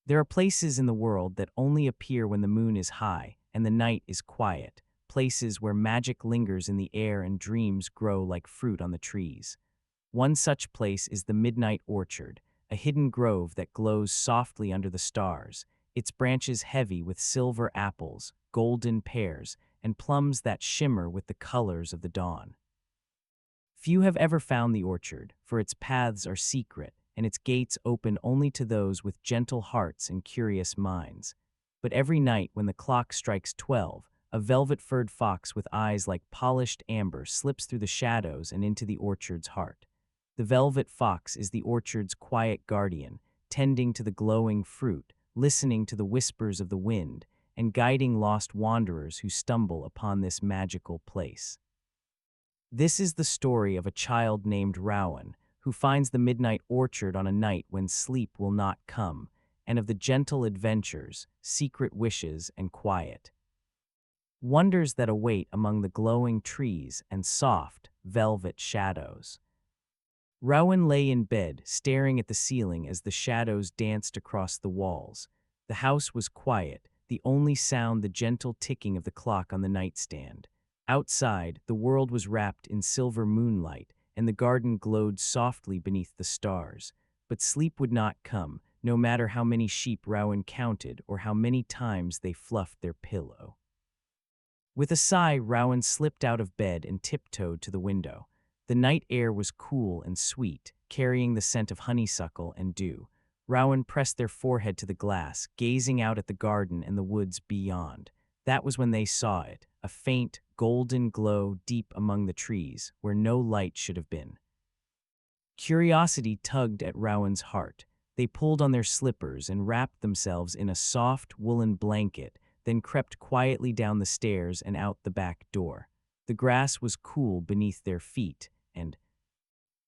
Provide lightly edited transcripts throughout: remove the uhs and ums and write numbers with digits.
There are places in the world that only appear when the moon is high and the night is quiet, places where magic lingers in the air and dreams grow like fruit on the trees. One such place is the Midnight Orchard, a hidden grove that glows softly under the stars, its branches heavy with silver apples, golden pears, and plums that shimmer with the colors of the dawn. Few have ever found the orchard, for its paths are secret, and its gates open only to those with gentle hearts and curious minds. But every night when the clock strikes 12, a velvet-furred fox with eyes like polished amber slips through the shadows and into the orchard's heart. The velvet fox is the orchard's quiet guardian, tending to the glowing fruit, listening to the whispers of the wind, and guiding lost wanderers who stumble upon this magical place. This is the story of a child named Rowan, who finds the midnight orchard on a night when sleep will not come, and of the gentle adventures, secret wishes, and quiet wonders that await among the glowing trees and soft, velvet shadows. Rowan lay in bed, staring at the ceiling as the shadows danced across the walls. The house was quiet, the only sound the gentle ticking of the clock on the nightstand. Outside, the world was wrapped in silver moonlight, and the garden glowed softly beneath the stars. But sleep would not come, no matter how many sheep Rowan counted or how many times they fluffed their pillow. With a sigh, Rowan slipped out of bed and tiptoed to the window. The night air was cool and sweet, carrying the scent of honeysuckle and dew. Rowan pressed their forehead to the glass, gazing out at the garden and the woods beyond. That was when they saw it, a faint, golden glow deep among the trees, where no light should have been. Curiosity tugged at Rowan's heart. They pulled on their slippers and wrapped themselves in a soft, woolen blanket, then crept quietly down the stairs and out the back door. The grass was cool beneath their feet, and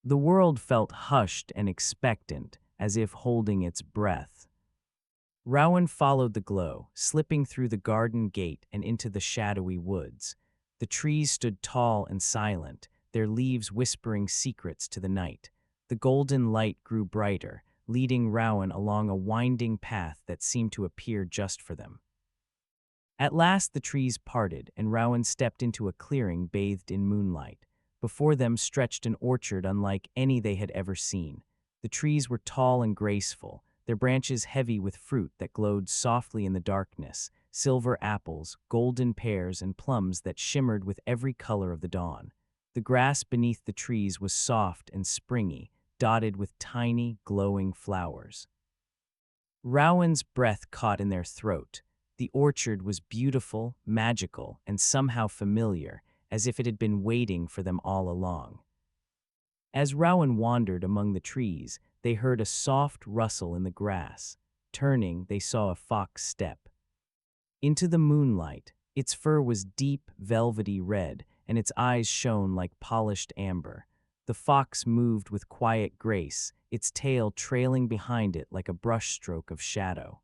the world felt hushed and expectant, as if holding its breath. Rowan followed the glow, slipping through the garden gate and into the shadowy woods. The trees stood tall and silent, their leaves whispering secrets to the night. The golden light grew brighter, leading Rowan along a winding path that seemed to appear just for them. At last the trees parted, and Rowan stepped into a clearing bathed in moonlight. Before them stretched an orchard unlike any they had ever seen. The trees were tall and graceful, their branches heavy with fruit that glowed softly in the darkness, silver apples, golden pears, and plums that shimmered with every color of the dawn. The grass beneath the trees was soft and springy, dotted with tiny, glowing flowers. Rowan's breath caught in their throat. The orchard was beautiful, magical, and somehow familiar, as if it had been waiting for them all along. As Rowan wandered among the trees, they heard a soft rustle in the grass. Turning, they saw a fox step into the moonlight. Its fur was deep, velvety red, and its eyes shone like polished amber. The fox moved with quiet grace, its tail trailing behind it like a brushstroke of shadow.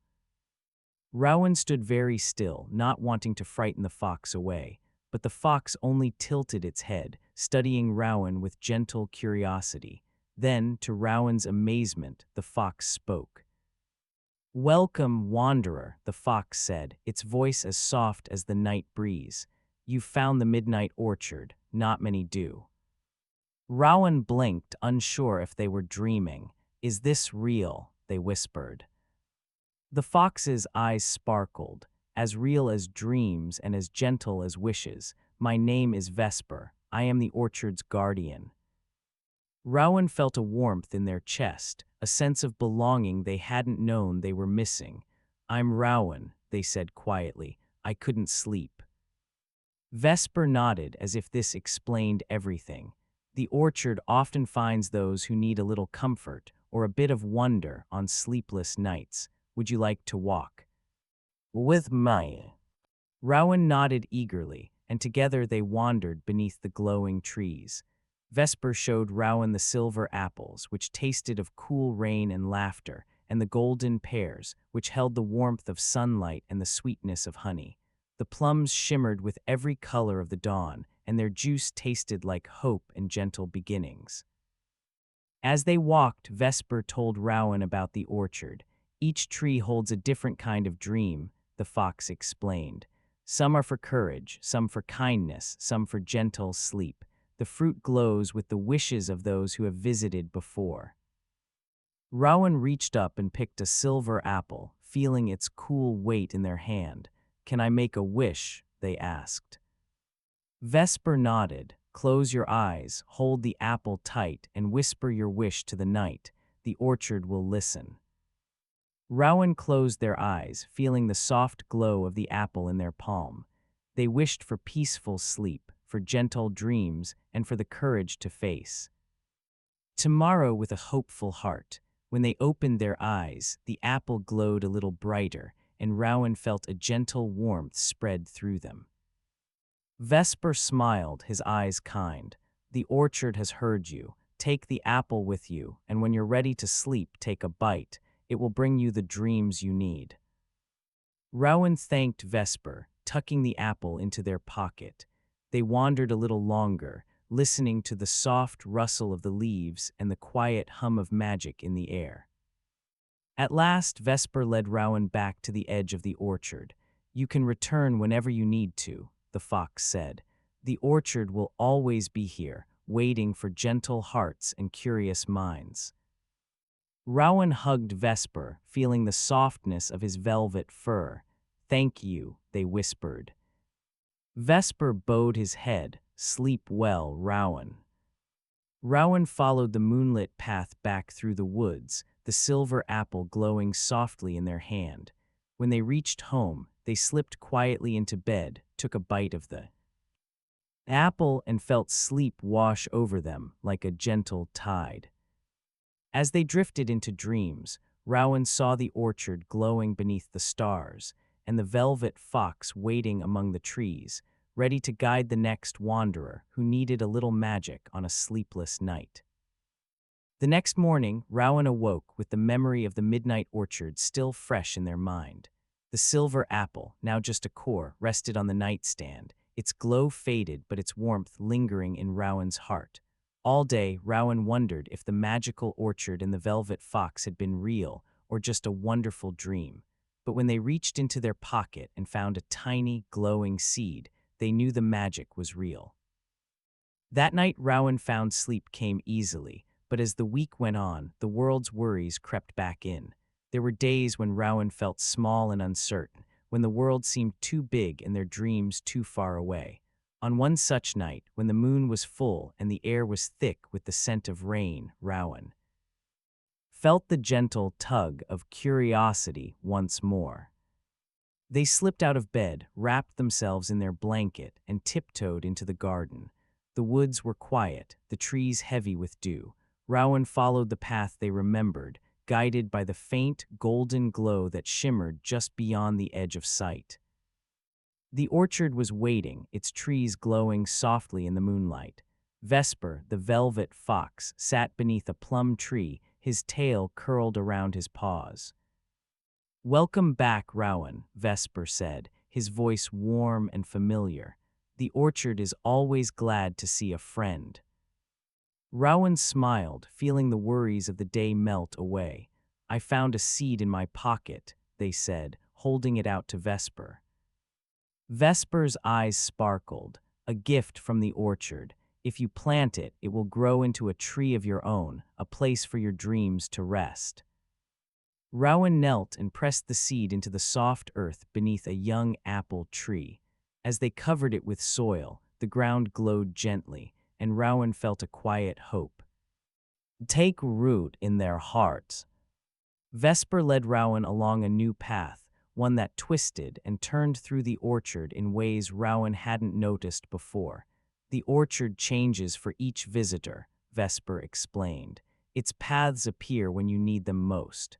Rowan stood very still, not wanting to frighten the fox away, but the fox only tilted its head, studying Rowan with gentle curiosity. Then, to Rowan's amazement, the fox spoke. "Welcome, wanderer," the fox said, its voice as soft as the night breeze. "You've found the midnight orchard, not many do." Rowan blinked, unsure if they were dreaming. "Is this real?" they whispered. The fox's eyes sparkled, as real as dreams and as gentle as wishes. "My name is Vesper. I am the orchard's guardian." Rowan felt a warmth in their chest, a sense of belonging they hadn't known they were missing. "I'm Rowan," they said quietly. "I couldn't sleep." Vesper nodded as if this explained everything. The orchard often finds those who need a little comfort or a bit of wonder on sleepless nights. "Would you like to walk with me?" Rowan nodded eagerly, and together they wandered beneath the glowing trees. Vesper showed Rowan the silver apples, which tasted of cool rain and laughter, and the golden pears, which held the warmth of sunlight and the sweetness of honey. The plums shimmered with every color of the dawn, and their juice tasted like hope and gentle beginnings. As they walked, Vesper told Rowan about the orchard. Each tree holds a different kind of dream, the fox explained. Some are for courage, some for kindness, some for gentle sleep. The fruit glows with the wishes of those who have visited before. Rowan reached up and picked a silver apple, feeling its cool weight in their hand. "Can I make a wish?" they asked. Vesper nodded. "Close your eyes, hold the apple tight, and whisper your wish to the night. The orchard will listen." Rowan closed their eyes, feeling the soft glow of the apple in their palm. They wished for peaceful sleep, for gentle dreams, and for the courage to face tomorrow with a hopeful heart. When they opened their eyes, the apple glowed a little brighter, and Rowan felt a gentle warmth spread through them. Vesper smiled, his eyes kind. "The orchard has heard you. Take the apple with you, and when you're ready to sleep, take a bite. It will bring you the dreams you need." Rowan thanked Vesper, tucking the apple into their pocket. They wandered a little longer, listening to the soft rustle of the leaves and the quiet hum of magic in the air. At last, Vesper led Rowan back to the edge of the orchard. "You can return whenever you need to," the fox said. "The orchard will always be here, waiting for gentle hearts and curious minds." Rowan hugged Vesper, feeling the softness of his velvet fur. "Thank you," they whispered. Vesper bowed his head. "Sleep well, Rowan." Rowan followed the moonlit path back through the woods, the silver apple glowing softly in their hand. When they reached home, they slipped quietly into bed, took a bite of the apple, and felt sleep wash over them like a gentle tide. As they drifted into dreams, Rowan saw the orchard glowing beneath the stars, and the velvet fox waiting among the trees, ready to guide the next wanderer who needed a little magic on a sleepless night. The next morning, Rowan awoke with the memory of the midnight orchard still fresh in their mind. The silver apple, now just a core, rested on the nightstand, its glow faded but its warmth lingering in Rowan's heart. All day, Rowan wondered if the magical orchard and the velvet fox had been real or just a wonderful dream. But when they reached into their pocket and found a tiny, glowing seed, they knew the magic was real. That night, Rowan found sleep came easily, but as the week went on, the world's worries crept back in. There were days when Rowan felt small and uncertain, when the world seemed too big and their dreams too far away. On one such night, when the moon was full and the air was thick with the scent of rain, Rowan felt the gentle tug of curiosity once more. They slipped out of bed, wrapped themselves in their blanket, and tiptoed into the garden. The woods were quiet, the trees heavy with dew. Rowan followed the path they remembered, guided by the faint, golden glow that shimmered just beyond the edge of sight. The orchard was waiting, its trees glowing softly in the moonlight. Vesper, the velvet fox, sat beneath a plum tree, his tail curled around his paws. "Welcome back, Rowan," Vesper said, his voice warm and familiar. "The orchard is always glad to see a friend." Rowan smiled, feeling the worries of the day melt away. "I found a seed in my pocket," they said, holding it out to Vesper. Vesper's eyes sparkled. "A gift from the orchard. If you plant it, it will grow into a tree of your own, a place for your dreams to rest." Rowan knelt and pressed the seed into the soft earth beneath a young apple tree. As they covered it with soil, the ground glowed gently, and Rowan felt a quiet hope take root in their hearts. Vesper led Rowan along a new path, one that twisted and turned through the orchard in ways Rowan hadn't noticed before. "The orchard changes for each visitor," Vesper explained. "Its paths appear when you need them most."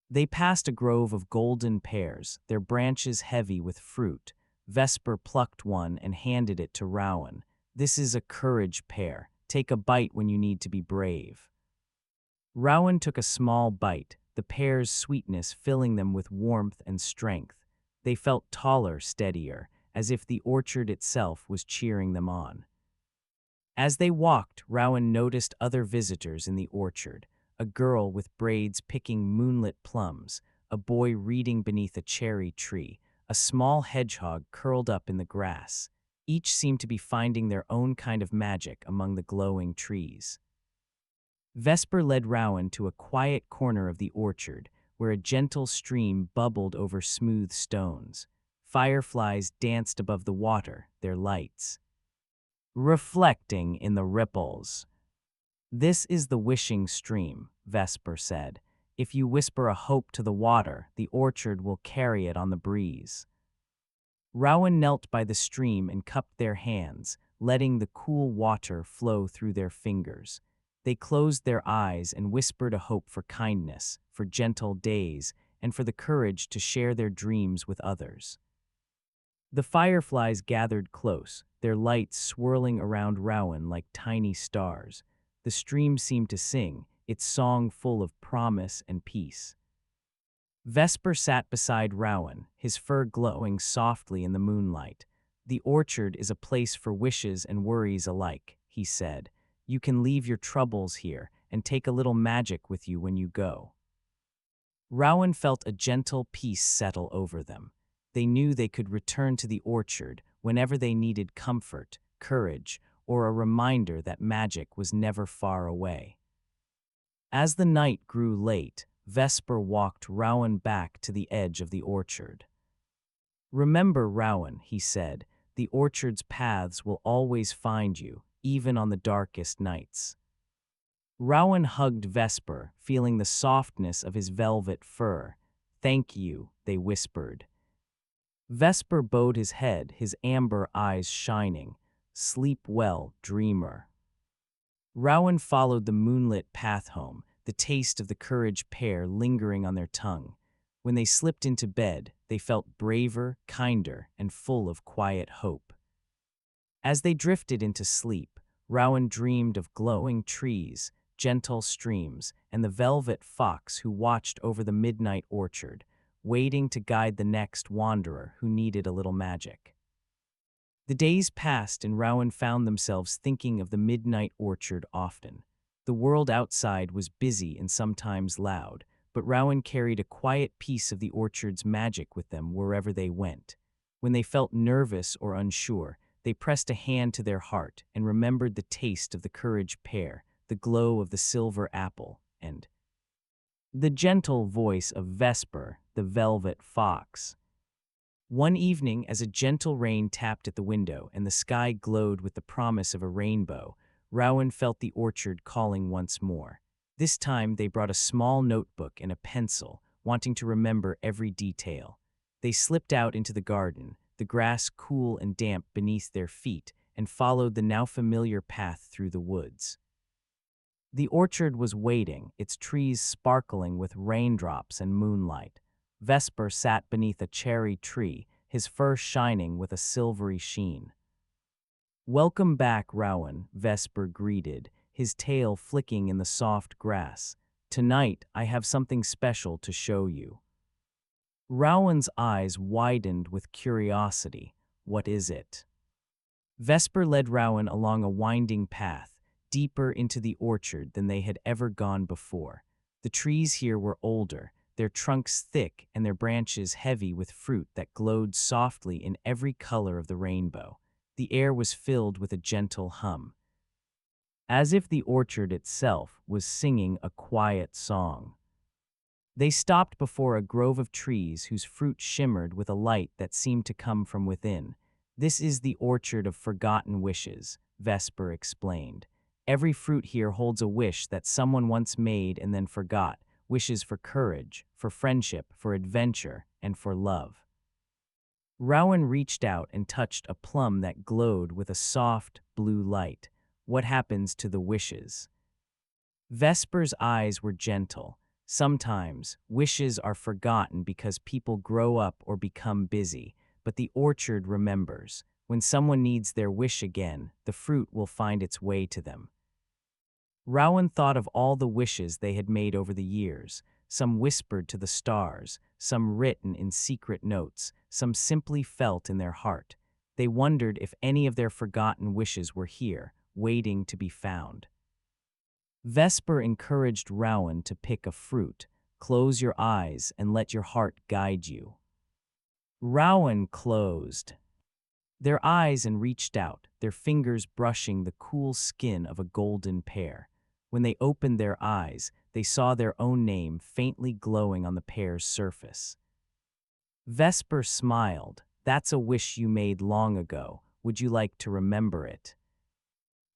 They passed a grove of golden pears, their branches heavy with fruit. Vesper plucked one and handed it to Rowan. "This is a courage pear. Take a bite when you need to be brave." Rowan took a small bite, the pear's sweetness filling them with warmth and strength. They felt taller, steadier, as if the orchard itself was cheering them on. As they walked, Rowan noticed other visitors in the orchard. a girl with braids picking moonlit plums, a boy reading beneath a cherry tree, a small hedgehog curled up in the grass. Each seemed to be finding their own kind of magic among the glowing trees. Vesper led Rowan to a quiet corner of the orchard, where a gentle stream bubbled over smooth stones. Fireflies danced above the water, their lights reflecting in the ripples. "This is the wishing stream," Vesper said. "If you whisper a hope to the water, the orchard will carry it on the breeze." Rowan knelt by the stream and cupped their hands, letting the cool water flow through their fingers. They closed their eyes and whispered a hope for kindness, for gentle days, and for the courage to share their dreams with others. The fireflies gathered close, their lights swirling around Rowan like tiny stars. The stream seemed to sing, its song full of promise and peace. Vesper sat beside Rowan, his fur glowing softly in the moonlight. "The orchard is a place for wishes and worries alike," he said. "You can leave your troubles here and take a little magic with you when you go." Rowan felt a gentle peace settle over them. They knew they could return to the orchard whenever they needed comfort, courage, or a reminder that magic was never far away. As the night grew late, Vesper walked Rowan back to the edge of the orchard. "Remember, Rowan," he said, "the orchard's paths will always find you, even on the darkest nights." Rowan hugged Vesper, feeling the softness of his velvet fur. "Thank you," they whispered. Vesper bowed his head, his amber eyes shining. "Sleep well, dreamer." Rowan followed the moonlit path home, the taste of the courage pear lingering on their tongue. When they slipped into bed, they felt braver, kinder, and full of quiet hope. As they drifted into sleep, Rowan dreamed of glowing trees, gentle streams, and the velvet fox who watched over the midnight orchard, waiting to guide the next wanderer who needed a little magic. The days passed and Rowan found themselves thinking of the midnight orchard often. The world outside was busy and sometimes loud, but Rowan carried a quiet piece of the orchard's magic with them wherever they went. When they felt nervous or unsure, they pressed a hand to their heart and remembered the taste of the courage pear, the glow of the silver apple, and the gentle voice of Vesper, the velvet fox. One evening, as a gentle rain tapped at the window and the sky glowed with the promise of a rainbow, Rowan felt the orchard calling once more. This time they brought a small notebook and a pencil, wanting to remember every detail. They slipped out into the garden, the grass cool and damp beneath their feet, and followed the now familiar path through the woods. The orchard was waiting, its trees sparkling with raindrops and moonlight. Vesper sat beneath a cherry tree, his fur shining with a silvery sheen. "Welcome back, Rowan," Vesper greeted, his tail flicking in the soft grass. "Tonight, I have something special to show you." Rowan's eyes widened with curiosity. "What is it?" Vesper led Rowan along a winding path, deeper into the orchard than they had ever gone before. The trees here were older, their trunks thick and their branches heavy with fruit that glowed softly in every color of the rainbow. The air was filled with a gentle hum, as if the orchard itself was singing a quiet song. They stopped before a grove of trees whose fruit shimmered with a light that seemed to come from within. "This is the orchard of forgotten wishes," Vesper explained. "Every fruit here holds a wish that someone once made and then forgot, wishes for courage, for friendship, for adventure, and for love." Rowan reached out and touched a plum that glowed with a soft, blue light. "What happens to the wishes?" Vesper's eyes were gentle. "Sometimes, wishes are forgotten because people grow up or become busy, but the orchard remembers. When someone needs their wish again, the fruit will find its way to them." Rowan thought of all the wishes they had made over the years, some whispered to the stars, some written in secret notes, some simply felt in their heart. They wondered if any of their forgotten wishes were here, waiting to be found. Vesper encouraged Rowan to pick a fruit. Close your eyes and let your heart guide you. Rowan closed their eyes and reached out, their fingers brushing the cool skin of a golden pear. When they opened their eyes, they saw their own name faintly glowing on the pear's surface. Vesper smiled. That's a wish you made long ago. Would you like to remember it?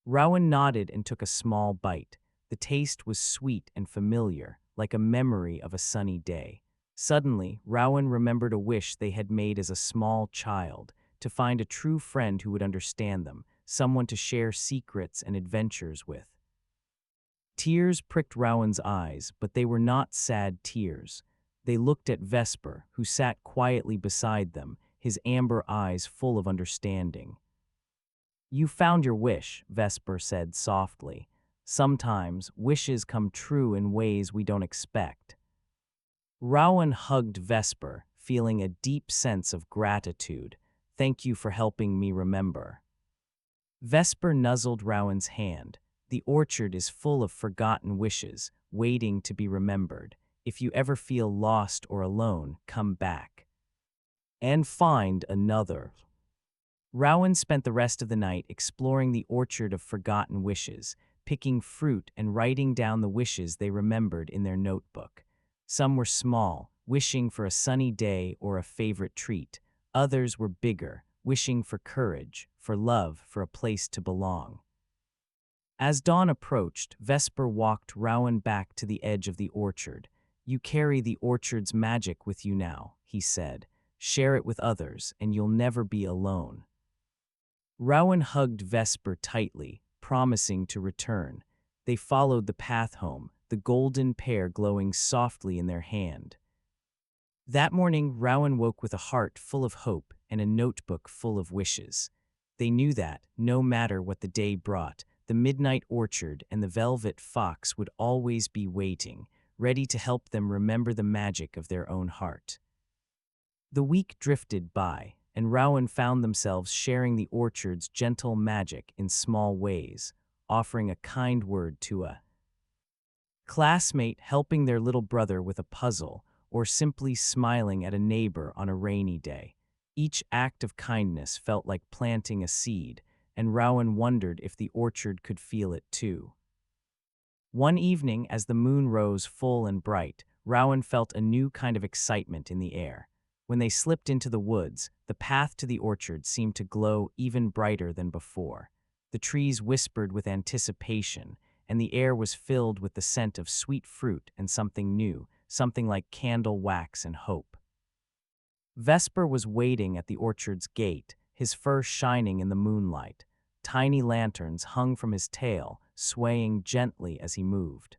Rowan nodded and took a small bite. The taste was sweet and familiar, like a memory of a sunny day. Suddenly, Rowan remembered a wish they had made as a small child, to find a true friend who would understand them, someone to share secrets and adventures with. Tears pricked Rowan's eyes, but they were not sad tears. They looked at Vesper, who sat quietly beside them, his amber eyes full of understanding. You found your wish, Vesper said softly. Sometimes wishes come true in ways we don't expect. Rowan hugged Vesper, feeling a deep sense of gratitude. Thank you for helping me remember. Vesper nuzzled Rowan's hand. The orchard is full of forgotten wishes, waiting to be remembered. If you ever feel lost or alone, come back. And find another. Rowan spent the rest of the night exploring the orchard of forgotten wishes, picking fruit and writing down the wishes they remembered in their notebook. Some were small, wishing for a sunny day or a favorite treat. Others were bigger, wishing for courage, for love, for a place to belong. As dawn approached, Vesper walked Rowan back to the edge of the orchard. You carry the orchard's magic with you now, he said. Share it with others, and you'll never be alone. Rowan hugged Vesper tightly, promising to return. They followed the path home, the golden pear glowing softly in their hand. That morning, Rowan woke with a heart full of hope and a notebook full of wishes. They knew that, no matter what the day brought, the midnight orchard and the velvet fox would always be waiting, ready to help them remember the magic of their own heart. The week drifted by, and Rowan found themselves sharing the orchard's gentle magic in small ways, offering a kind word to a classmate, helping their little brother with a puzzle, or simply smiling at a neighbor on a rainy day. Each act of kindness felt like planting a seed, and Rowan wondered if the orchard could feel it too. One evening, as the moon rose full and bright, Rowan felt a new kind of excitement in the air. When they slipped into the woods, the path to the orchard seemed to glow even brighter than before. The trees whispered with anticipation, and the air was filled with the scent of sweet fruit and something new, something like candle wax and hope. Vesper was waiting at the orchard's gate, his fur shining in the moonlight. Tiny lanterns hung from his tail, swaying gently as he moved.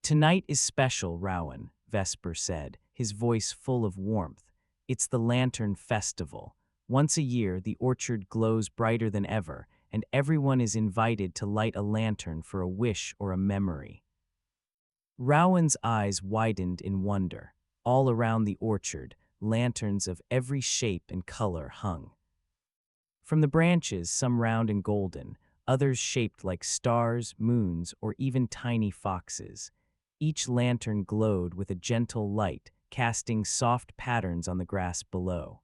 Tonight is special, Rowan, Vesper said, his voice full of warmth. It's the Lantern Festival. Once a year, the orchard glows brighter than ever, and everyone is invited to light a lantern for a wish or a memory. Rowan's eyes widened in wonder. All around the orchard, lanterns of every shape and color hung. From the branches, some round and golden, others shaped like stars, moons, or even tiny foxes. Each lantern glowed with a gentle light, casting soft patterns on the grass below.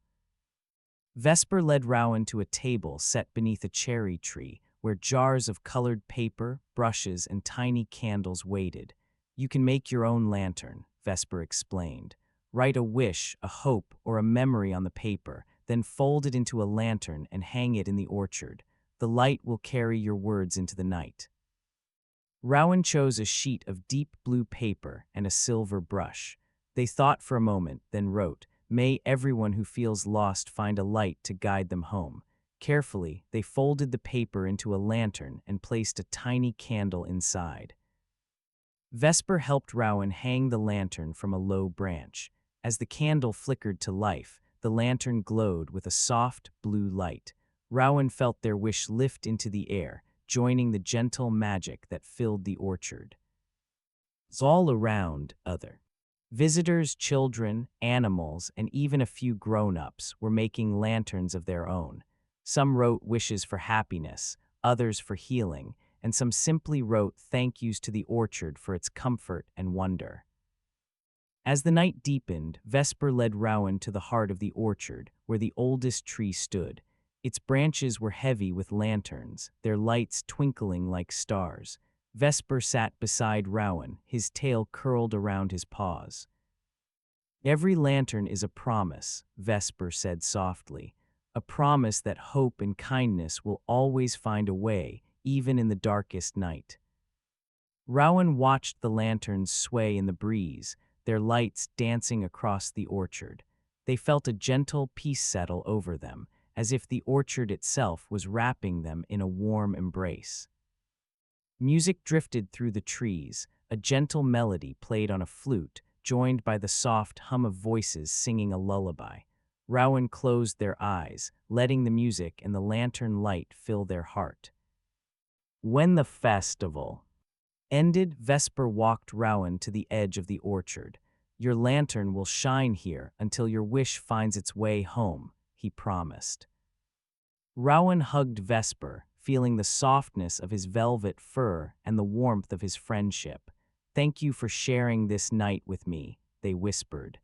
Vesper led Rowan to a table set beneath a cherry tree, where jars of colored paper, brushes, and tiny candles waited. You can make your own lantern, Vesper explained. Write a wish, a hope, or a memory on the paper, then fold it into a lantern and hang it in the orchard. The light will carry your words into the night. Rowan chose a sheet of deep blue paper and a silver brush. They thought for a moment, then wrote, "May everyone who feels lost find a light to guide them home." Carefully, they folded the paper into a lantern and placed a tiny candle inside. Vesper helped Rowan hang the lantern from a low branch. As the candle flickered to life, the lantern glowed with a soft, blue light. Rowan felt their wish lift into the air, joining the gentle magic that filled the orchard. All around, other visitors, children, animals, and even a few grown-ups were making lanterns of their own. Some wrote wishes for happiness, others for healing, and some simply wrote thank yous to the orchard for its comfort and wonder. As the night deepened, Vesper led Rowan to the heart of the orchard, where the oldest tree stood. Its branches were heavy with lanterns, their lights twinkling like stars. Vesper sat beside Rowan, his tail curled around his paws. Every lantern is a promise, Vesper said softly, a promise that hope and kindness will always find a way, even in the darkest night. Rowan watched the lanterns sway in the breeze, their lights dancing across the orchard. They felt a gentle peace settle over them, as if the orchard itself was wrapping them in a warm embrace. Music drifted through the trees, a gentle melody played on a flute, joined by the soft hum of voices singing a lullaby. Rowan closed their eyes, letting the music and the lantern light fill their heart. When the festival ended, Vesper walked Rowan to the edge of the orchard. Your lantern will shine here until your wish finds its way home, he promised. Rowan hugged Vesper, feeling the softness of his velvet fur and the warmth of his friendship. Thank you for sharing this night with me, they whispered.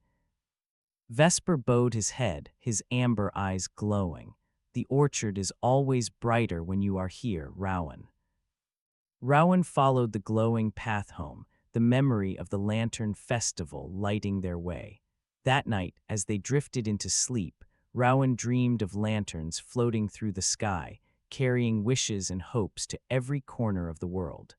Vesper bowed his head, his amber eyes glowing. The orchard is always brighter when you are here, Rowan. Rowan followed the glowing path home, the memory of the lantern festival lighting their way. That night, as they drifted into sleep, Rowan dreamed of lanterns floating through the sky, carrying wishes and hopes to every corner of the world.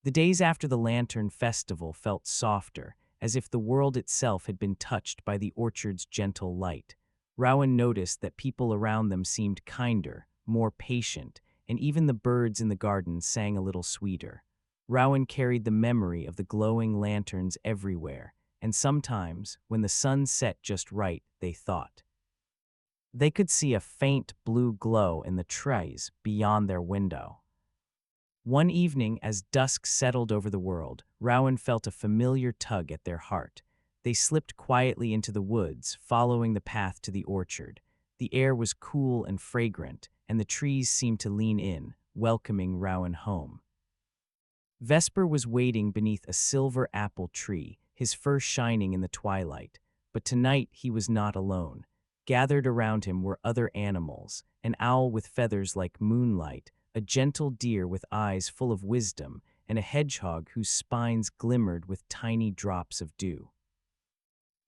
The days after the lantern festival felt softer, as if the world itself had been touched by the orchard's gentle light. Rowan noticed that people around them seemed kinder, more patient, and even the birds in the garden sang a little sweeter. Rowan carried the memory of the glowing lanterns everywhere, and sometimes, when the sun set just right, they thought they could see a faint blue glow in the trees beyond their window. One evening, as dusk settled over the world, Rowan felt a familiar tug at their heart. They slipped quietly into the woods, following the path to the orchard. The air was cool and fragrant, and the trees seemed to lean in, welcoming Rowan home. Vesper was waiting beneath a silver apple tree, his fur shining in the twilight. But tonight he was not alone. Gathered around him were other animals, an owl with feathers like moonlight, a gentle deer with eyes full of wisdom, and a hedgehog whose spines glimmered with tiny drops of dew.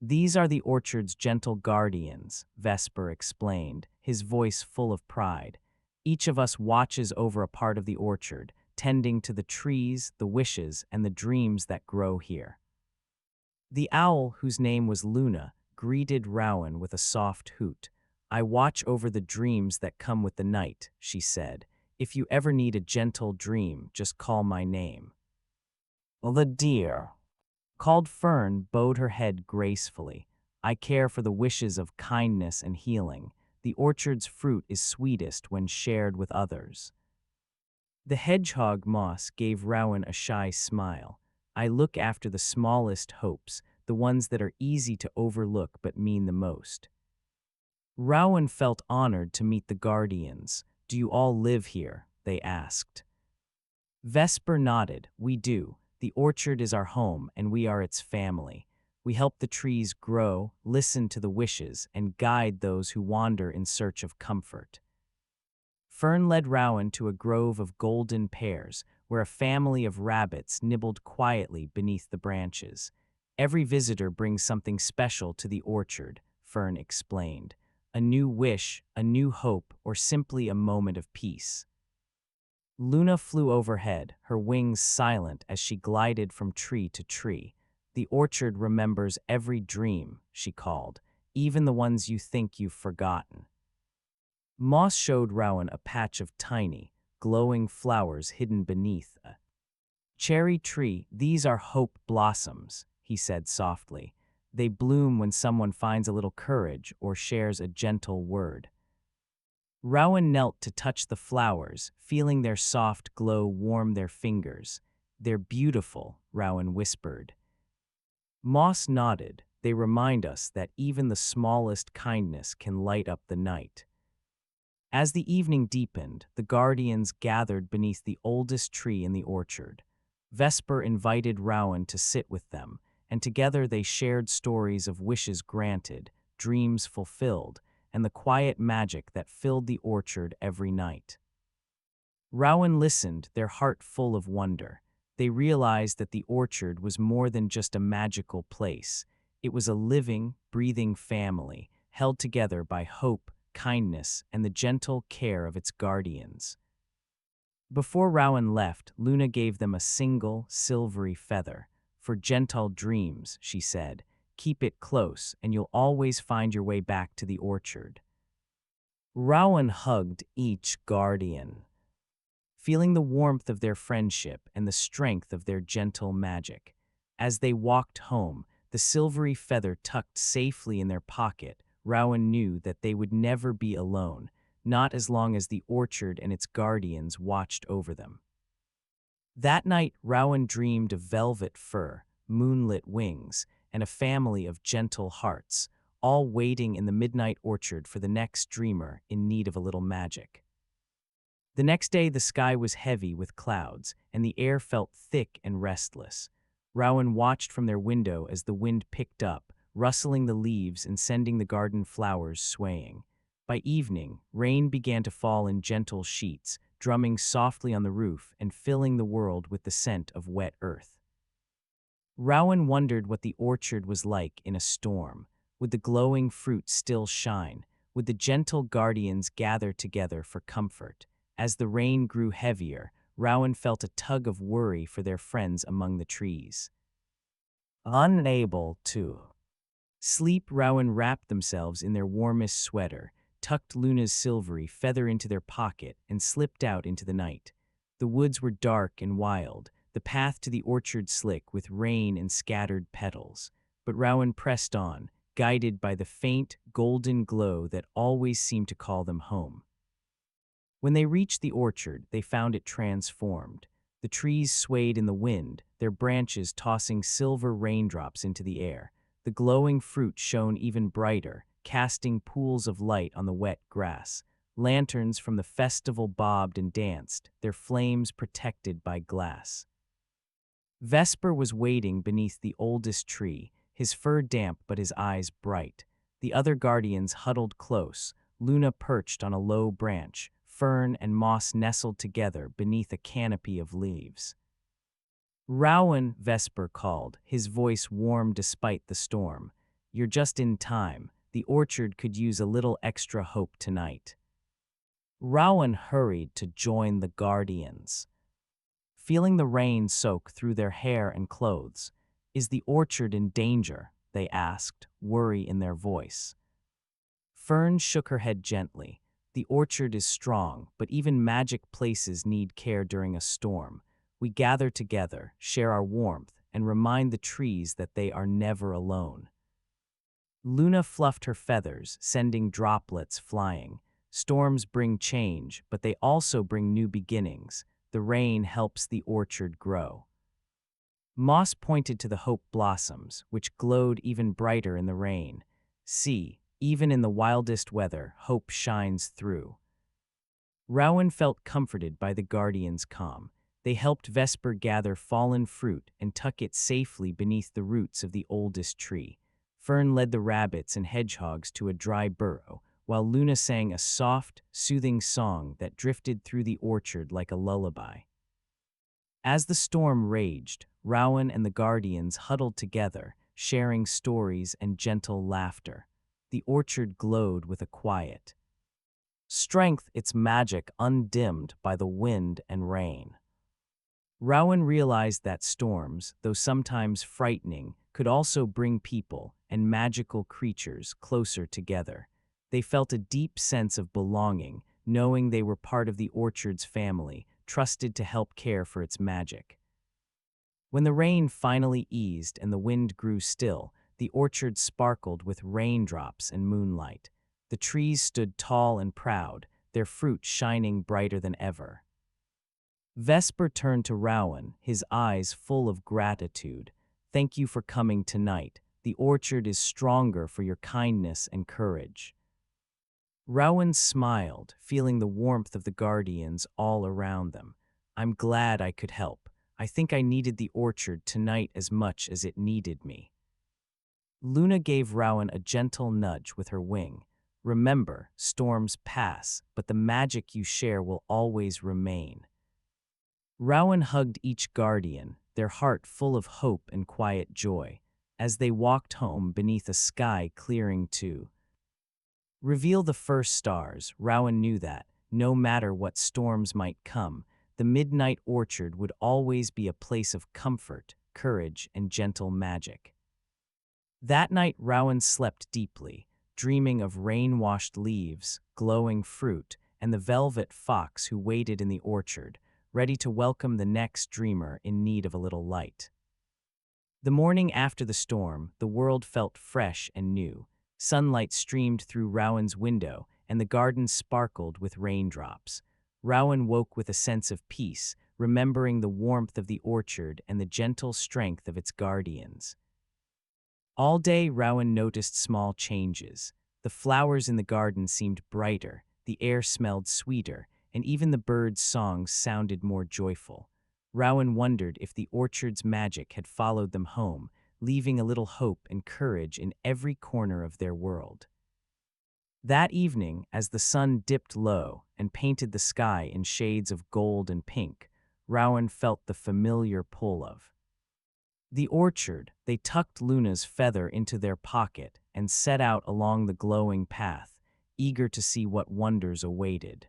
These are the orchard's gentle guardians, Vesper explained, his voice full of pride. Each of us watches over a part of the orchard, tending to the trees, the wishes, and the dreams that grow here. The owl, whose name was Luna, greeted Rowan with a soft hoot. I watch over the dreams that come with the night, she said. If you ever need a gentle dream, just call my name. The deer called Fern bowed her head gracefully. I care for the wishes of kindness and healing. The orchard's fruit is sweetest when shared with others. The hedgehog Moss gave Rowan a shy smile. I look after the smallest hopes, the ones that are easy to overlook but mean the most. Rowan felt honored to meet the guardians. Do you all live here? They asked. Vesper nodded. We do. The orchard is our home, and we are its family. We help the trees grow, listen to the wishes, and guide those who wander in search of comfort. Fern led Rowan to a grove of golden pears, where a family of rabbits nibbled quietly beneath the branches. Every visitor brings something special to the orchard, Fern explained. A new wish, a new hope, or simply a moment of peace. Luna flew overhead, her wings silent as she glided from tree to tree. The orchard remembers every dream, she called, even the ones you think you've forgotten. Moss showed Rowan a patch of tiny, glowing flowers hidden beneath a cherry tree. These are hope blossoms, he said softly. They bloom when someone finds a little courage or shares a gentle word. Rowan knelt to touch the flowers, feeling their soft glow warm their fingers. They're beautiful, Rowan whispered. Moss nodded. They remind us that even the smallest kindness can light up the night. As the evening deepened, the guardians gathered beneath the oldest tree in the orchard. Vesper invited Rowan to sit with them, and together they shared stories of wishes granted, dreams fulfilled, and the quiet magic that filled the orchard every night. Rowan listened, their heart full of wonder. They realized that the orchard was more than just a magical place. It was a living, breathing family, held together by hope, kindness, and the gentle care of its guardians. Before Rowan left, Luna gave them a single, silvery feather. For gentle dreams, she said, keep it close, and you'll always find your way back to the orchard. Rowan hugged each guardian, feeling the warmth of their friendship and the strength of their gentle magic. As they walked home, the silvery feather tucked safely in their pocket, Rowan knew that they would never be alone, not as long as the orchard and its guardians watched over them. That night, Rowan dreamed of velvet fur, moonlit wings, and a family of gentle hearts, all waiting in the midnight orchard for the next dreamer in need of a little magic. The next day, the sky was heavy with clouds, and the air felt thick and restless. Rowan watched from their window as the wind picked up, rustling the leaves and sending the garden flowers swaying. By evening, rain began to fall in gentle sheets, drumming softly on the roof and filling the world with the scent of wet earth. Rowan wondered what the orchard was like in a storm. Would the glowing fruit still shine? Would the gentle guardians gather together for comfort? As the rain grew heavier, Rowan felt a tug of worry for their friends among the trees. Unable to sleep, Rowan wrapped themselves in their warmest sweater, tucked Luna's silvery feather into their pocket, and slipped out into the night. The woods were dark and wild, the path to the orchard slick with rain and scattered petals. But Rowan pressed on, guided by the faint, golden glow that always seemed to call them home. When they reached the orchard, they found it transformed. The trees swayed in the wind, their branches tossing silver raindrops into the air. The glowing fruit shone even brighter, casting pools of light on the wet grass. Lanterns from the festival bobbed and danced, their flames protected by glass. Vesper was waiting beneath the oldest tree, his fur damp but his eyes bright. The other guardians huddled close, Luna perched on a low branch, fern and moss nestled together beneath a canopy of leaves. Rowan, Vesper called, his voice warm despite the storm. You're just in time. The orchard could use a little extra hope tonight. Rowan hurried to join the guardians, feeling the rain soak through their hair and clothes. Is the orchard in danger? They asked, worry in their voice. Fern shook her head gently. The orchard is strong, but even magic places need care during a storm. We gather together, share our warmth, and remind the trees that they are never alone. Luna fluffed her feathers, sending droplets flying. Storms bring change, but they also bring new beginnings. The rain helps the orchard grow. Moss pointed to the hope blossoms, which glowed even brighter in the rain. See, even in the wildest weather, hope shines through. Rowan felt comforted by the guardians' calm. They helped Vesper gather fallen fruit and tuck it safely beneath the roots of the oldest tree. Fern led the rabbits and hedgehogs to a dry burrow, while Luna sang a soft, soothing song that drifted through the orchard like a lullaby. As the storm raged, Rowan and the guardians huddled together, sharing stories and gentle laughter. The orchard glowed with a quiet strength, its magic undimmed by the wind and rain. Rowan realized that storms, though sometimes frightening, could also bring people and magical creatures closer together. They felt a deep sense of belonging, knowing they were part of the orchard's family, trusted to help care for its magic. When the rain finally eased and the wind grew still, the orchard sparkled with raindrops and moonlight. The trees stood tall and proud, their fruit shining brighter than ever. Vesper turned to Rowan, his eyes full of gratitude. Thank you for coming tonight. The orchard is stronger for your kindness and courage. Rowan smiled, feeling the warmth of the guardians all around them. I'm glad I could help. I think I needed the orchard tonight as much as it needed me. Luna gave Rowan a gentle nudge with her wing. Remember, storms pass, but the magic you share will always remain. Rowan hugged each guardian, their heart full of hope and quiet joy, as they walked home beneath a sky clearing to reveal the first stars. Rowan knew that, no matter what storms might come, the midnight orchard would always be a place of comfort, courage, and gentle magic. That night Rowan slept deeply, dreaming of rain-washed leaves, glowing fruit, and the velvet fox who waited in the orchard, ready to welcome the next dreamer in need of a little light. The morning after the storm, the world felt fresh and new. Sunlight streamed through Rowan's window, and the garden sparkled with raindrops. Rowan woke with a sense of peace, remembering the warmth of the orchard and the gentle strength of its guardians. All day, Rowan noticed small changes. The flowers in the garden seemed brighter, the air smelled sweeter, and even the birds' songs sounded more joyful. Rowan wondered if the orchard's magic had followed them home, leaving a little hope and courage in every corner of their world. That evening, as the sun dipped low and painted the sky in shades of gold and pink, Rowan felt the familiar pull of the orchard. They tucked Luna's feather into their pocket and set out along the glowing path, eager to see what wonders awaited.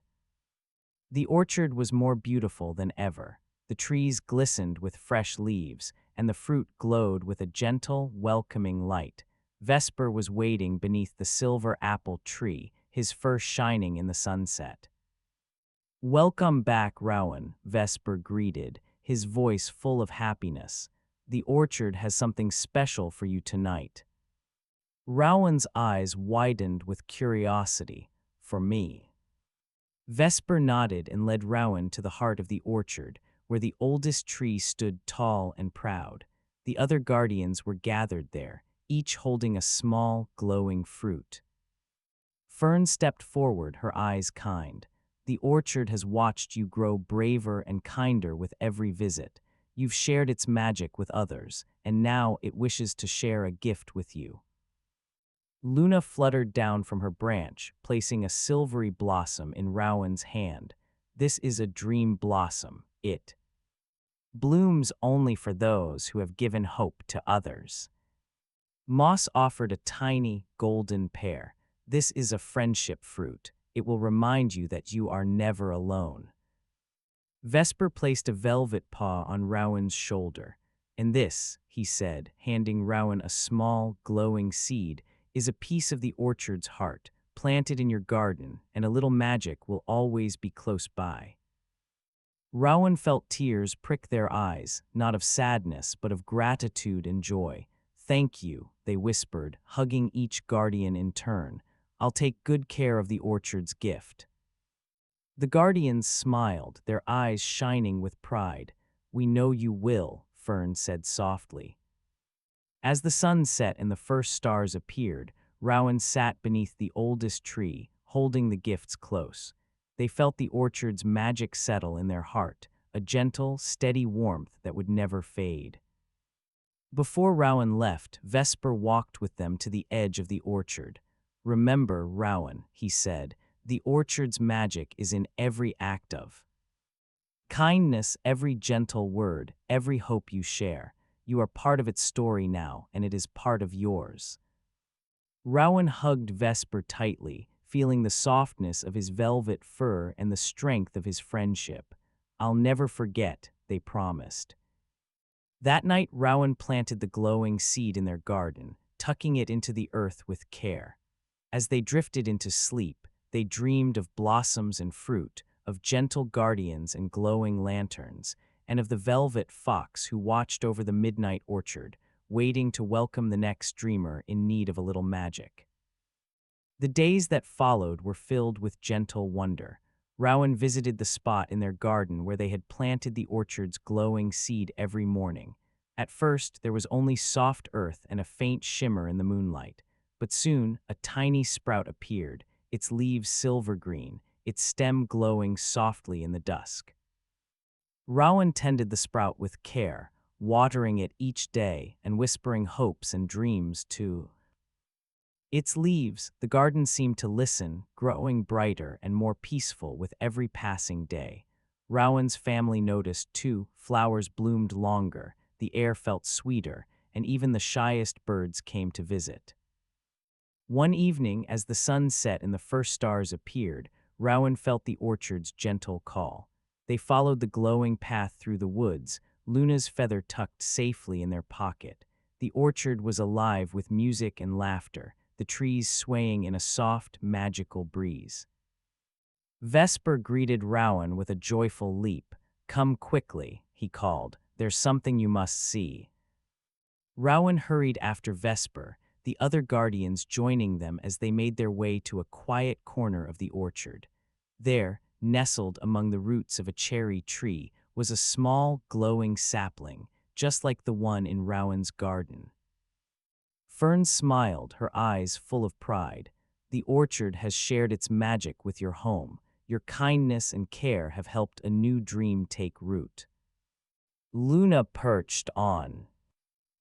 The orchard was more beautiful than ever. The trees glistened with fresh leaves, and the fruit glowed with a gentle, welcoming light. Vesper was waiting beneath the silver apple tree, his fur shining in the sunset. "Welcome back, Rowan," Vesper greeted, his voice full of happiness. "The orchard has something special for you tonight." Rowan's eyes widened with curiosity. "For me?" Vesper nodded and led Rowan to the heart of the orchard, where the oldest tree stood tall and proud. The other guardians were gathered there, each holding a small, glowing fruit. Fern stepped forward, her eyes kind. "The orchard has watched you grow braver and kinder with every visit. You've shared its magic with others, and now it wishes to share a gift with you." Luna fluttered down from her branch, placing a silvery blossom in Rowan's hand. "This is a dream blossom. It blooms only for those who have given hope to others." Moss offered a tiny, golden pear. "This is a friendship fruit. It will remind you that you are never alone." Vesper placed a velvet paw on Rowan's shoulder. "And this," he said, handing Rowan a small, glowing seed, "is a piece of the orchard's heart. Plant it in your garden, and a little magic will always be close by." Rowan felt tears prick their eyes, not of sadness, but of gratitude and joy. "Thank you," they whispered, hugging each guardian in turn. "I'll take good care of the orchard's gift." The guardians smiled, their eyes shining with pride. "We know you will," Fern said softly. As the sun set and the first stars appeared, Rowan sat beneath the oldest tree, holding the gifts close. They felt the orchard's magic settle in their heart, a gentle, steady warmth that would never fade. Before Rowan left, Vesper walked with them to the edge of the orchard. "Remember, Rowan," he said, "the orchard's magic is in every act of kindness, every gentle word, every hope you share. You are part of its story now, and it is part of yours." Rowan hugged Vesper tightly, feeling the softness of his velvet fur and the strength of his friendship. "I'll never forget," they promised. That night, Rowan planted the glowing seed in their garden, tucking it into the earth with care. As they drifted into sleep, they dreamed of blossoms and fruit, of gentle guardians and glowing lanterns, and of the velvet fox who watched over the midnight orchard, waiting to welcome the next dreamer in need of a little magic. The days that followed were filled with gentle wonder. Rowan visited the spot in their garden where they had planted the orchard's glowing seed every morning. At first, there was only soft earth and a faint shimmer in the moonlight, but soon a tiny sprout appeared, its leaves silver green, its stem glowing softly in the dusk. Rowan tended the sprout with care, watering it each day and whispering hopes and dreams to its leaves. The garden seemed to listen, growing brighter and more peaceful with every passing day. Rowan's family noticed, too, flowers bloomed longer, the air felt sweeter, and even the shyest birds came to visit. One evening, as the sun set and the first stars appeared, Rowan felt the orchard's gentle call. They followed the glowing path through the woods, Luna's feather tucked safely in their pocket. The orchard was alive with music and laughter, the trees swaying in a soft, magical breeze. Vesper greeted Rowan with a joyful leap. "Come quickly," he called. "There's something you must see." Rowan hurried after Vesper, the other guardians joining them as they made their way to a quiet corner of the orchard. There, nestled among the roots of a cherry tree, was a small, glowing sapling, just like the one in Rowan's garden. Fern smiled, her eyes full of pride. "The orchard has shared its magic with your home. Your kindness and care have helped a new dream take root." Luna perched on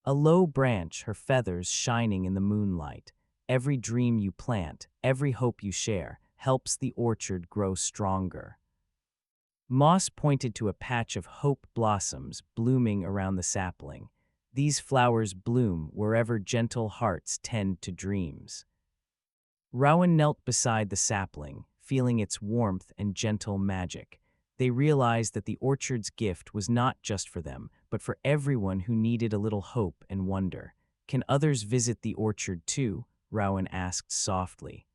a low branch, her feathers shining in the moonlight. "Every dream you plant, every hope you share, helps the orchard grow stronger." Moss pointed to a patch of hope blossoms blooming around the sapling. "These flowers bloom wherever gentle hearts tend to dreams." Rowan knelt beside the sapling, feeling its warmth and gentle magic. They realized that the orchard's gift was not just for them, but for everyone who needed a little hope and wonder. "Can others visit the orchard too?" Rowan asked softly.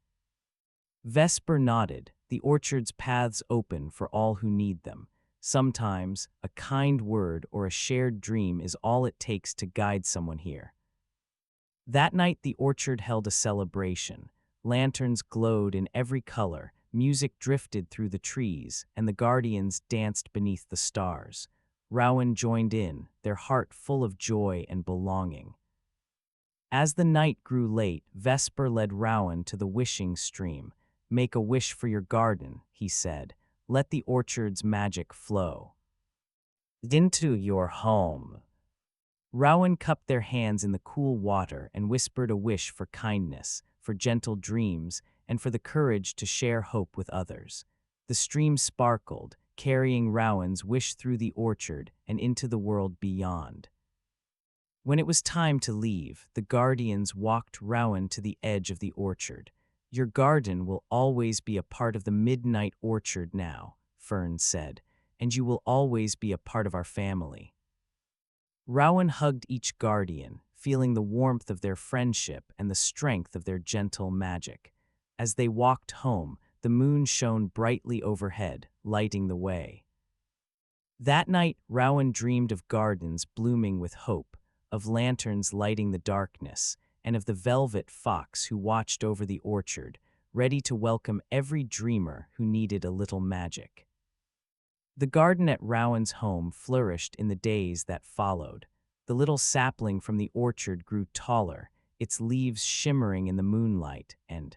Vesper nodded. "The orchard's paths open for all who need them. Sometimes, a kind word or a shared dream is all it takes to guide someone here." That night, the orchard held a celebration. Lanterns glowed in every color, music drifted through the trees, and the guardians danced beneath the stars. Rowan joined in, their heart full of joy and belonging. As the night grew late, Vesper led Rowan to the wishing stream. "Make a wish for your garden," he said. "Let the orchard's magic flow into your home." Rowan cupped their hands in the cool water and whispered a wish for kindness, for gentle dreams, and for the courage to share hope with others. The stream sparkled, carrying Rowan's wish through the orchard and into the world beyond. When it was time to leave, the guardians walked Rowan to the edge of the orchard. "Your garden will always be a part of the midnight orchard now," Fern said, "and you will always be a part of our family." Rowan hugged each guardian, feeling the warmth of their friendship and the strength of their gentle magic. As they walked home, the moon shone brightly overhead, lighting the way. That night, Rowan dreamed of gardens blooming with hope, of lanterns lighting the darkness, and of the velvet fox who watched over the orchard, ready to welcome every dreamer who needed a little magic. The garden at Rowan's home flourished in the days that followed. The little sapling from the orchard grew taller, its leaves shimmering in the moonlight, and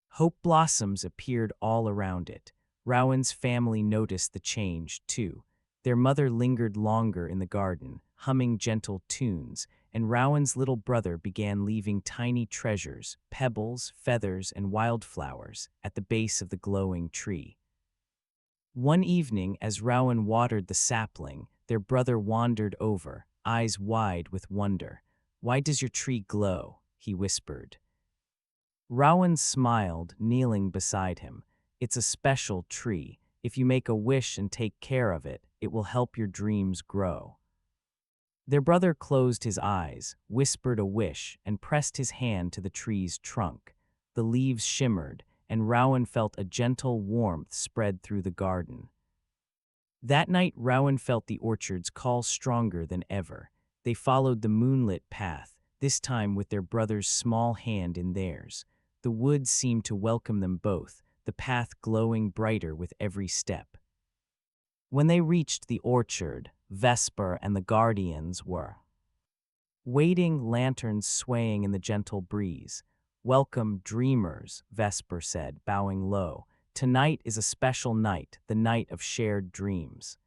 hope blossoms appeared all around it. Rowan's family noticed the change, too. Their mother lingered longer in the garden, humming gentle tunes, and Rowan's little brother began leaving tiny treasures, pebbles, feathers, and wildflowers, at the base of the glowing tree. One evening, as Rowan watered the sapling, their brother wandered over, eyes wide with wonder. "Why does your tree glow?" he whispered. Rowan smiled, kneeling beside him. "It's a special tree. If you make a wish and take care of it, it will help your dreams grow." Their brother closed his eyes, whispered a wish, and pressed his hand to the tree's trunk. The leaves shimmered, and Rowan felt a gentle warmth spread through the garden. That night, Rowan felt the orchard's call stronger than ever. They followed the moonlit path, this time with their brother's small hand in theirs. The woods seemed to welcome them both, the path glowing brighter with every step. When they reached the orchard, Vesper and the guardians were waiting, lanterns swaying in the gentle breeze. "Welcome, dreamers," Vesper said, bowing low. "Tonight is a special night, the night of shared dreams."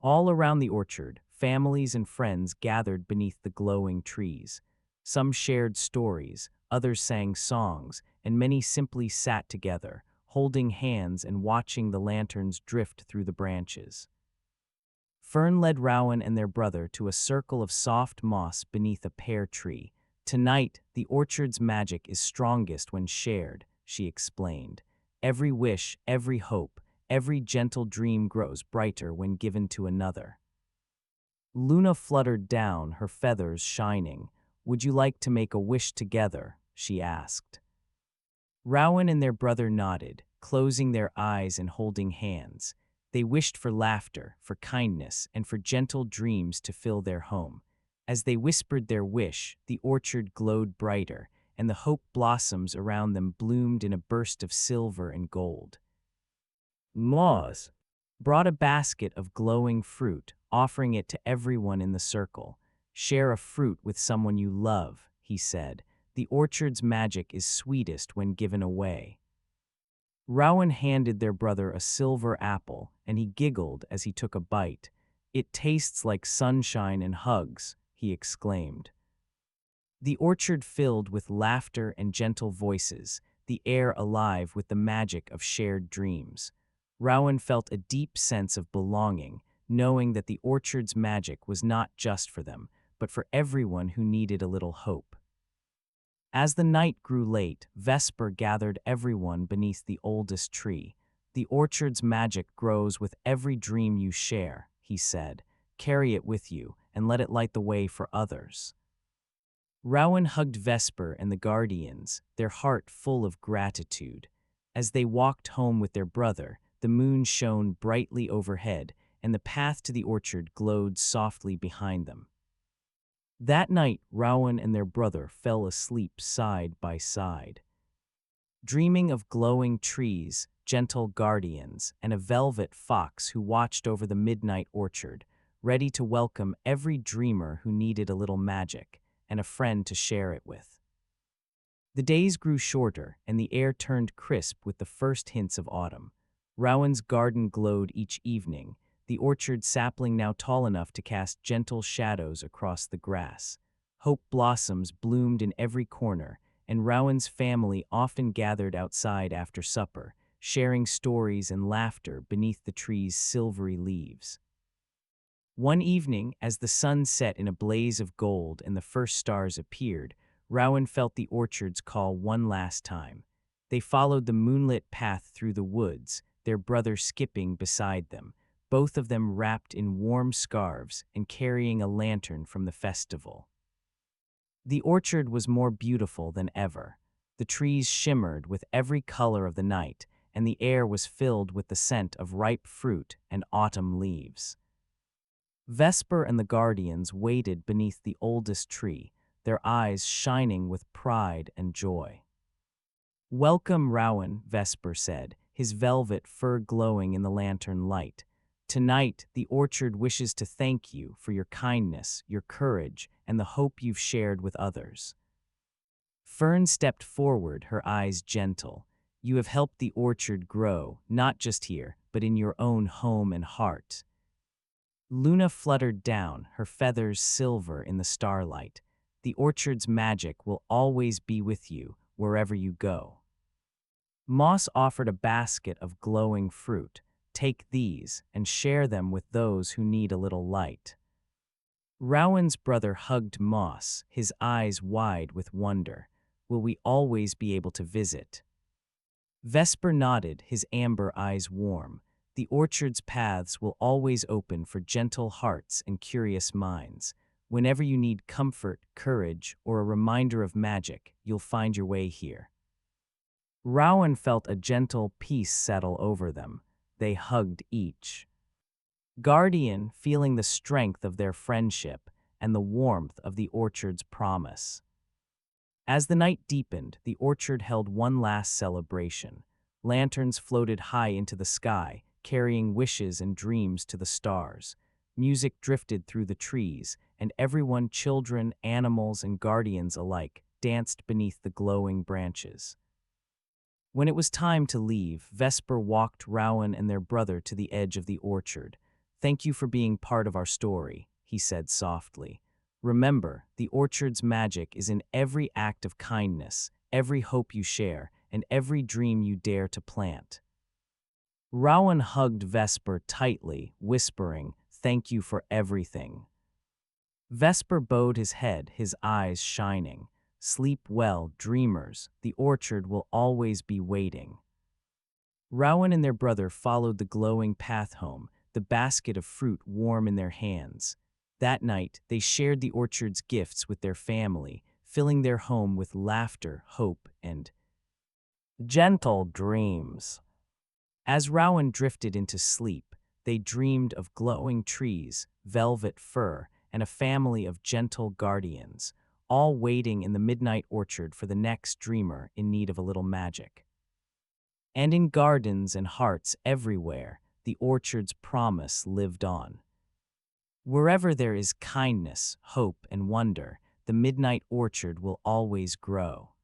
All around the orchard, families and friends gathered beneath the glowing trees. Some shared stories, others sang songs, and many simply sat together, holding hands and watching the lanterns drift through the branches. Fern led Rowan and their brother to a circle of soft moss beneath a pear tree. "Tonight, the orchard's magic is strongest when shared," she explained. "Every wish, every hope, every gentle dream grows brighter when given to another." Luna fluttered down, her feathers shining. "Would you like to make a wish together?" she asked. Rowan and their brother nodded, closing their eyes and holding hands. They wished for laughter, for kindness, and for gentle dreams to fill their home. As they whispered their wish, the orchard glowed brighter, and the hope blossoms around them bloomed in a burst of silver and gold. Moss brought a basket of glowing fruit, offering it to everyone in the circle. "Share a fruit with someone you love," he said. "The orchard's magic is sweetest when given away." Rowan handed their brother a silver apple, and he giggled as he took a bite. "It tastes like sunshine and hugs," he exclaimed. The orchard filled with laughter and gentle voices, the air alive with the magic of shared dreams. Rowan felt a deep sense of belonging, knowing that the orchard's magic was not just for them, but for everyone who needed a little hope. As the night grew late, Vesper gathered everyone beneath the oldest tree. "The orchard's magic grows with every dream you share," he said. "Carry it with you, and let it light the way for others." Rowan hugged Vesper and the guardians, their heart full of gratitude. As they walked home with their brother, the moon shone brightly overhead, and the path to the orchard glowed softly behind them. That night, Rowan and their brother fell asleep side by side, dreaming of glowing trees, gentle guardians, and a velvet fox who watched over the midnight orchard, ready to welcome every dreamer who needed a little magic and a friend to share it with. The days grew shorter, and the air turned crisp with the first hints of autumn. Rowan's garden glowed each evening, the orchard sapling now tall enough to cast gentle shadows across the grass. Hope blossoms bloomed in every corner, and Rowan's family often gathered outside after supper, sharing stories and laughter beneath the tree's silvery leaves. One evening, as the sun set in a blaze of gold and the first stars appeared, Rowan felt the orchard's call one last time. They followed the moonlit path through the woods, their brother skipping beside them, both of them wrapped in warm scarves and carrying a lantern from the festival. The orchard was more beautiful than ever. The trees shimmered with every color of the night, and the air was filled with the scent of ripe fruit and autumn leaves. Vesper and the guardians waited beneath the oldest tree, their eyes shining with pride and joy. "Welcome, Rowan," Vesper said, his velvet fur glowing in the lantern light. "Tonight, the orchard wishes to thank you for your kindness, your courage, and the hope you've shared with others." Fern stepped forward, her eyes gentle. "You have helped the orchard grow, not just here, but in your own home and heart." Luna fluttered down, her feathers silver in the starlight. "The orchard's magic will always be with you, wherever you go." Moss offered a basket of glowing fruit. "Take these and share them with those who need a little light." Rowan's brother hugged Moss, his eyes wide with wonder. "Will we always be able to visit?" Vesper nodded, his amber eyes warm. "The orchard's paths will always open for gentle hearts and curious minds. Whenever you need comfort, courage, or a reminder of magic, you'll find your way here." Rowan felt a gentle peace settle over them. They hugged each guardian, feeling the strength of their friendship and the warmth of the orchard's promise. As the night deepened, the orchard held one last celebration. Lanterns floated high into the sky, carrying wishes and dreams to the stars. Music drifted through the trees, and everyone, children, animals, and guardians alike, danced beneath the glowing branches. When it was time to leave, Vesper walked Rowan and their brother to the edge of the orchard. "Thank you for being part of our story," he said softly. "Remember, the orchard's magic is in every act of kindness, every hope you share, and every dream you dare to plant." Rowan hugged Vesper tightly, whispering, "Thank you for everything." Vesper bowed his head, his eyes shining. "Sleep well, dreamers. The orchard will always be waiting." Rowan and their brother followed the glowing path home, the basket of fruit warm in their hands. That night, they shared the orchard's gifts with their family, filling their home with laughter, hope, and gentle dreams. As Rowan drifted into sleep, they dreamed of glowing trees, velvet fur, and a family of gentle guardians, all waiting in the midnight orchard for the next dreamer in need of a little magic. And in gardens and hearts everywhere, the orchard's promise lived on. Wherever there is kindness, hope, and wonder, the midnight orchard will always grow.